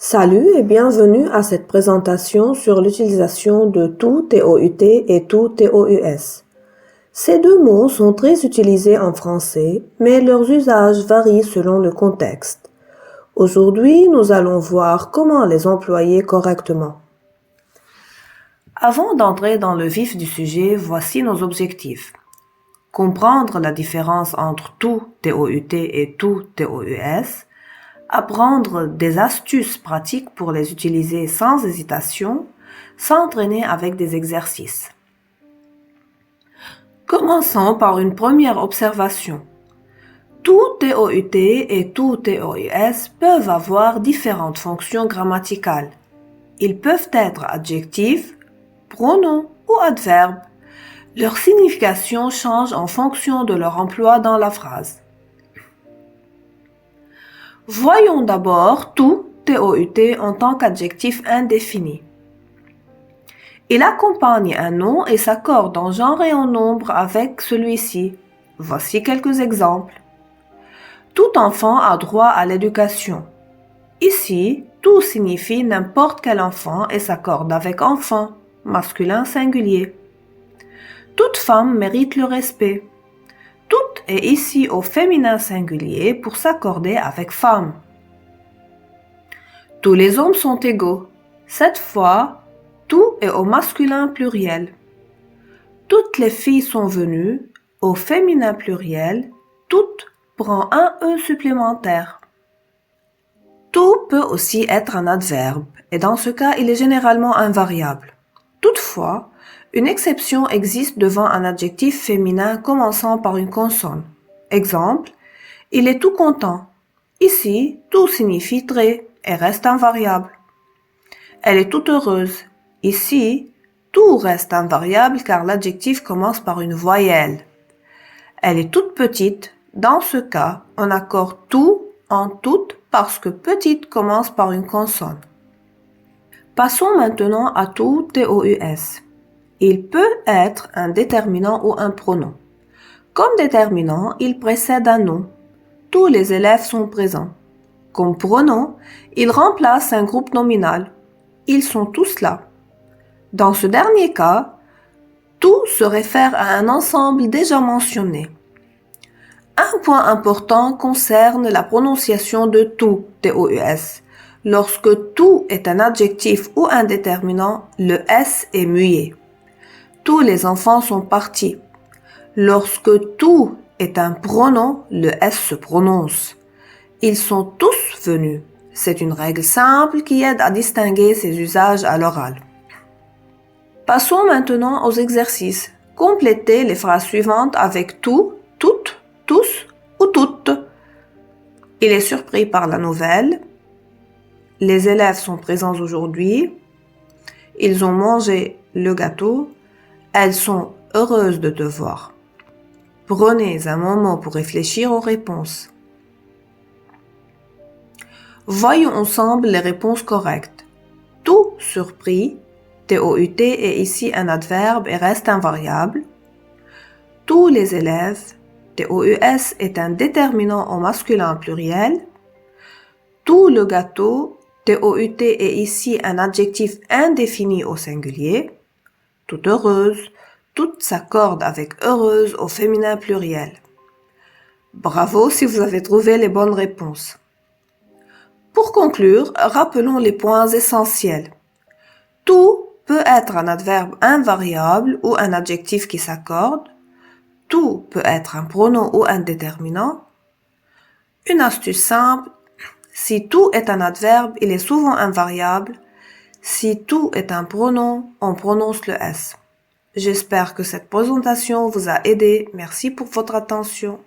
Salut et bienvenue à cette présentation sur l'utilisation de tout TOUT et tout TOUS. Ces deux mots sont très utilisés en français, mais leurs usages varient selon le contexte. Aujourd'hui, nous allons voir comment les employer correctement. Avant d'entrer dans le vif du sujet, voici nos objectifs. Comprendre la différence entre tout TOUT et tout TOUS, apprendre des astuces pratiques pour les utiliser sans hésitation, s'entraîner avec des exercices. Commençons par une première observation. Tout TOUT et tout TOUS peuvent avoir différentes fonctions grammaticales. Ils peuvent être adjectifs, pronoms ou adverbes. Leur signification change en fonction de leur emploi dans la phrase. Voyons d'abord tout TOUT en tant qu'adjectif indéfini. Il accompagne un nom et s'accorde en genre et en nombre avec celui-ci. Voici quelques exemples. Tout enfant a droit à l'éducation. Ici, tout signifie n'importe quel enfant et s'accorde avec enfant, masculin singulier. Toute femme mérite le respect. Tout est ici au féminin singulier pour s'accorder avec femme. Tous les hommes sont égaux. Cette fois, tout est au masculin pluriel. Toutes les filles sont venues, au féminin pluriel, toutes prend un E supplémentaire. Tout peut aussi être un adverbe, et dans ce cas, il est généralement invariable. Toutefois, une exception existe devant un adjectif féminin commençant par une consonne. Exemple, il est tout content. Ici, tout signifie très et reste invariable. Elle est toute heureuse. Ici, tout reste invariable car l'adjectif commence par une voyelle. Elle est toute petite. Dans ce cas, on accorde tout en toute parce que petite commence par une consonne. Passons maintenant à tout TOUS. Il peut être un déterminant ou un pronom. Comme déterminant, il précède un nom. Tous les élèves sont présents. Comme pronom, il remplace un groupe nominal. Ils sont tous là. Dans ce dernier cas, tout se réfère à un ensemble déjà mentionné. Un point important concerne la prononciation de tout, TOUS. Lorsque tout est un adjectif ou un déterminant, le S est muet. Tous les enfants sont partis. Lorsque tout est un pronom, le S se prononce. Ils sont tous venus. C'est une règle simple qui aide à distinguer ces usages à l'oral. Passons maintenant aux exercices. Complétez les phrases suivantes avec tout, toutes, tous ou toutes. Il est surpris par la nouvelle. Les élèves sont présents aujourd'hui. Ils ont mangé le gâteau. Elles sont heureuses de te voir. Prenez un moment pour réfléchir aux réponses. Voyons ensemble les réponses correctes. Tout surpris, TOUT est ici un adverbe et reste invariable. Tous les élèves, TOUS est un déterminant au masculin pluriel. Tout le gâteau, TOUT est ici un adjectif indéfini au singulier. Toute heureuse, toute s'accorde avec heureuse au féminin pluriel. Bravo si vous avez trouvé les bonnes réponses. Pour conclure, rappelons les points essentiels. Tout peut être un adverbe invariable ou un adjectif qui s'accorde. Tout peut être un pronom ou un déterminant. Une astuce simple, si tout est un adverbe, il est souvent invariable. Si tout est un pronom, on prononce le S. J'espère que cette présentation vous a aidé. Merci pour votre attention.